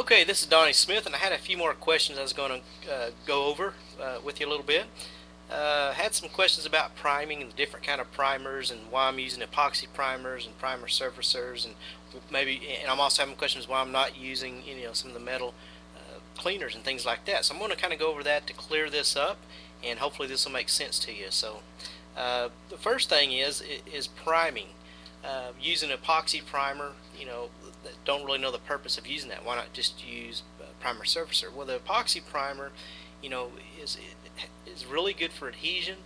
Okay, this is Donnie Smith, and I had a few more questions I was going to go over with you a little bit. Had some questions about priming and the different kind of primers and why I'm using epoxy primers and primer surfacers, and and I'm also having questions why I'm not using some of the metal cleaners and things like that. So I'm going to kind of go over that to clear this up, and hopefully this will make sense to you. So the first thing is priming. Using epoxy primer, don't really know the purpose of using that. Why not just use primer surfacer? Well, the epoxy primer, you know, is really good for adhesion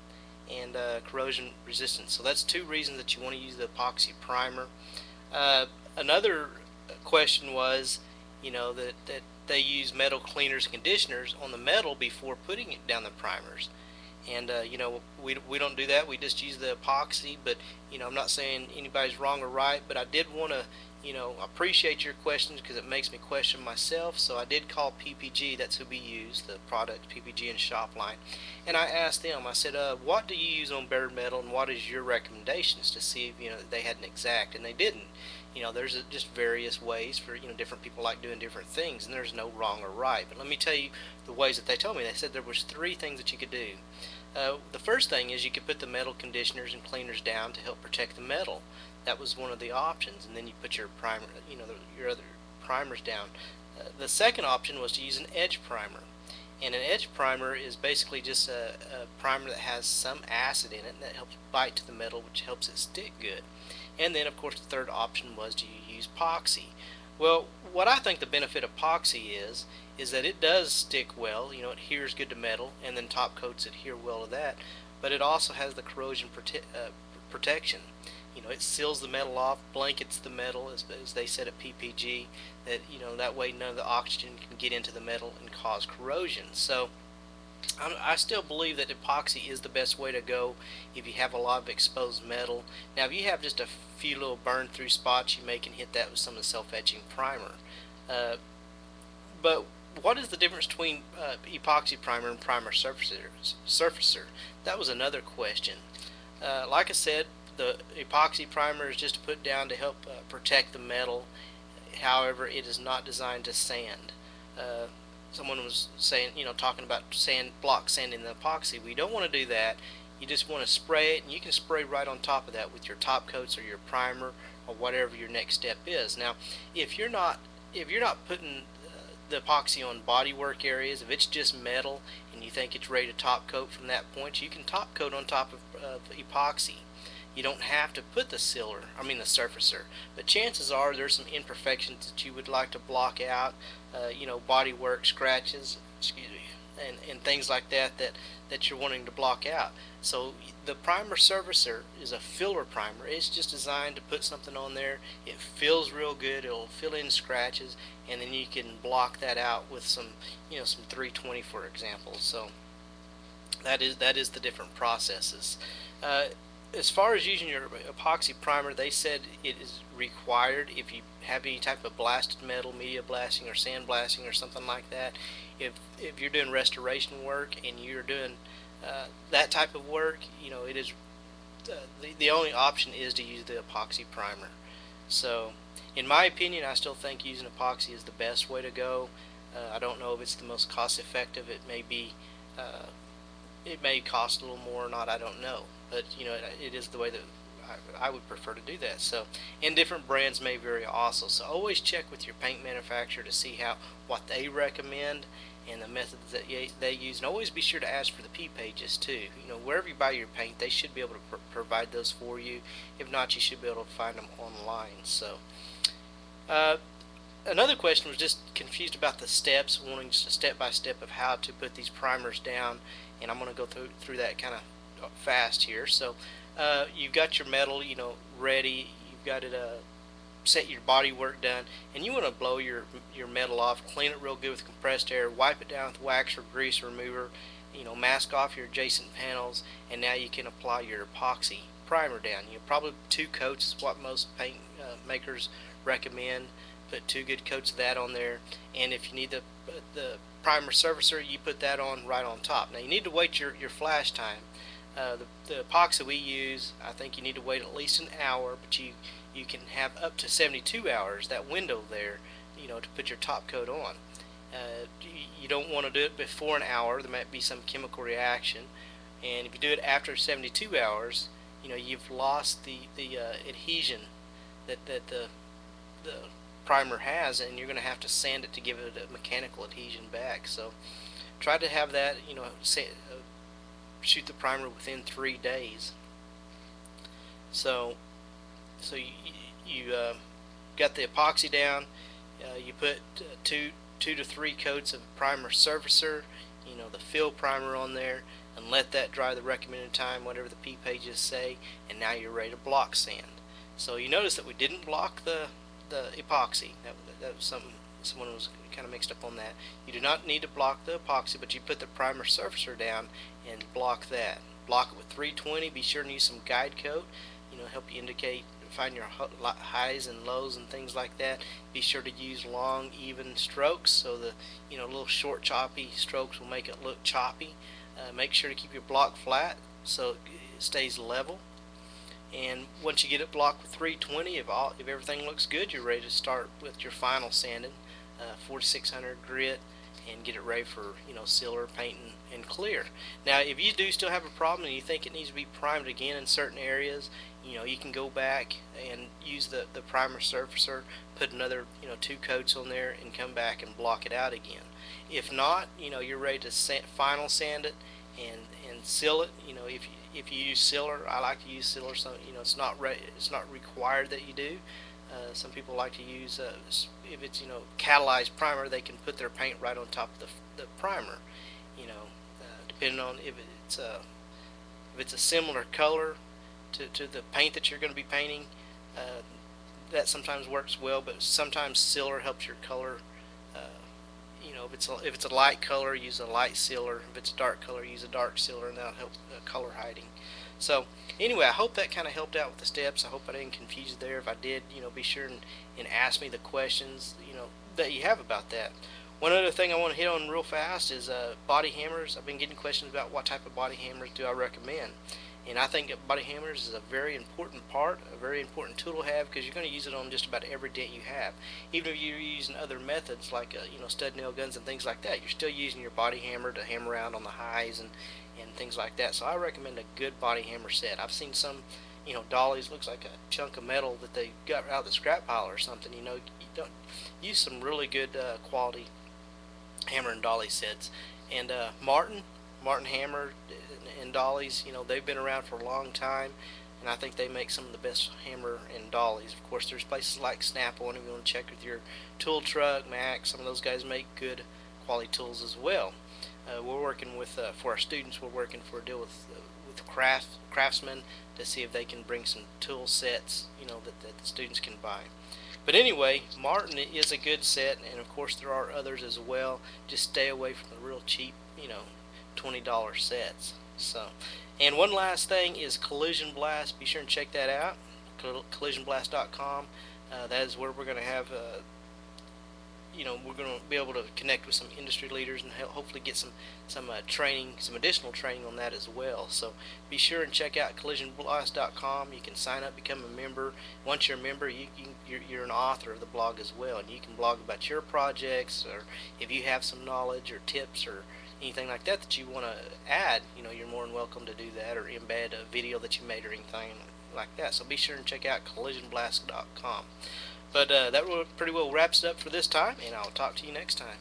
and corrosion resistance. So that's two reasons that you want to use the epoxy primer. Another question was, that they use metal cleaners and conditioners on the metal before putting it down the primers. And we don't do that. We just use the epoxy. But I'm not saying anybody's wrong or right, but I did want to appreciate your questions because it makes me question myself. So I did call PPG, that's who we use, the product PPG and Shopline, and I asked them, I said, what do you use on bare metal, and what is your recommendations, to see if they had an exact, and they didn't. There's just various ways for different people like doing different things, and there's no wrong or right. But let me tell you the ways that they told me. They said there was three things that you could do. The first thing is you could put the metal conditioners and cleaners down to help protect the metal. That was one of the options, and then you put your primer, your other primers down. The second option was to use an edge primer, and an edge primer is basically just a primer that has some acid in it that helps bite to the metal, which helps it stick good. And then, of course, the third option was to use epoxy. Well, what I think the benefit of epoxy is that it does stick well. It adheres good to metal, and then top coats adhere well to that. But it also has the corrosion protection. It seals the metal off, blankets the metal, as they said at PPG, that that way none of the oxygen can get into the metal and cause corrosion. So I still believe that epoxy is the best way to go if you have a lot of exposed metal. Now, if you have just a few little burn through spots, you may can hit that with some of the self-etching primer. But what is the difference between epoxy primer and primer surfacer? That was another question. Like I said, the epoxy primer is just to put down to help protect the metal. However, it is not designed to sand. Someone was saying, talking about block sanding the epoxy. We don't want to do that. You just want to spray it, and you can spray right on top of that with your top coats or your primer or whatever your next step is. Now, if you're not putting the epoxy on bodywork areas, if it's just metal and you think it's ready to top coat from that point, you can top coat on top of epoxy. You don't have to put the surfacer, but chances are there's some imperfections that you would like to block out, bodywork scratches, and things like that you're wanting to block out. So the primer surfacer is a filler primer. It's just designed to put something on there. It feels real good. It'll fill in scratches, and then you can block that out with some 320, for example. So that is the different processes. As far as using your epoxy primer, they said it is required if you have any type of blasted metal, media blasting or sand blasting or something like that. If you're doing restoration work and you're doing that type of work, it is the only option is to use the epoxy primer. So, in my opinion, I still think using epoxy is the best way to go. I don't know if it's the most cost effective. It may be. It may cost a little more or not, I don't know, but it is the way that I would prefer to do that. So, and different brands may vary also, so always check with your paint manufacturer to see what they recommend and the methods that they use, and always be sure to ask for the P pages too. Wherever you buy your paint, they should be able to provide those for you. If not, you should be able to find them online. So another question was just confused about the steps, wanting just a step-by-step of how to put these primers down, and I'm going to go through that kind of fast here. So you've got your metal, ready. You've got it set your body work done, and you want to blow your metal off, clean it real good with compressed air, wipe it down with wax or grease remover, mask off your adjacent panels, and now you can apply your epoxy primer down. Probably 2 coats is what most paint makers recommend. Put 2 good coats of that on there, and if you need the primer surfacer, you put that on right on top. Now you need to wait your flash time. The epoxy we use, I think you need to wait at least an hour, but you can have up to 72 hours, that window there, to put your top coat on. You don't want to do it before an hour. There might be some chemical reaction, and if you do it after 72 hours, you've lost the adhesion that the primer has, and you're going to have to sand it to give it a mechanical adhesion back. So try to have that, shoot the primer within 3 days. So you got the epoxy down. You put two to three coats of primer surfacer, the fill primer on there, and let that dry the recommended time, whatever the P pages say, and now you're ready to block sand. So you notice that we didn't block the epoxy. That was something, someone was kind of mixed up on that. You do not need to block the epoxy, but you put the primer surfacer down and block that. Block it with 320. Be sure to use some guide coat, help you find your highs and lows and things like that. Be sure to use long, even strokes, so the little short, choppy strokes will make it look choppy. Make sure to keep your block flat so it stays level. And once you get it blocked with 320, if everything looks good, you're ready to start with your final sanding, 4600 grit, and get it ready for sealer, painting, and clear. Now, if you do still have a problem and you think it needs to be primed again in certain areas, you can go back and use the primer surfacer, put another 2 coats on there, and come back and block it out again. If not, you're ready to final sand it and seal it. If you use sealer, I like to use sealer. So it's not required that you do. Some people like to use if it's catalyzed primer, they can put their paint right on top of the primer. Depending on if it's a similar color to the paint that you're going to be painting, that sometimes works well. But sometimes sealer helps your color. If it's a light color, use a light sealer. If it's a dark color, use a dark sealer, and that'll help color hiding. So anyway, I hope that kind of helped out with the steps. I hope I didn't confuse you there. If I did, be sure and ask me the questions that you have about that. One other thing I want to hit on real fast is body hammers. I've been getting questions about what type of body hammers do I recommend. And I think body hammers is a very important part, a very important tool to have, because you're going to use it on just about every dent you have. Even if you're using other methods like stud nail guns and things like that, you're still using your body hammer to hammer around on the highs and things like that. So I recommend a good body hammer set. I've seen some dollies, looks like a chunk of metal that they got out of the scrap pile or something. You don't use some really good quality hammer and dolly sets. And Martin hammer and dollies, they've been around for a long time, and I think they make some of the best hammer and dollies. Of course, there's places like Snap-on if you want to check with your tool truck, Mac. Some of those guys make good quality tools as well. We're working with for our students. We're working for a deal with craftsmen to see if they can bring some tool sets, that the students can buy. But anyway, Martin is a good set, and of course there are others as well. Just stay away from the real cheap, $20 sets. So, and one last thing is Collision Blast. Be sure and check that out. collisionblast.com. That is where we're going to have we're going to be able to connect with some industry leaders and hopefully get some training, some additional training on that as well. So be sure and check out collisionblast.com. You can sign up, become a member. Once you're a member, you're an author of the blog as well, and you can blog about your projects, or if you have some knowledge or tips or anything like that you want to add, you're more than welcome to do that, or embed a video that you made or anything like that. So be sure and check out collisionblast.com. But that pretty well wraps it up for this time, and I'll talk to you next time.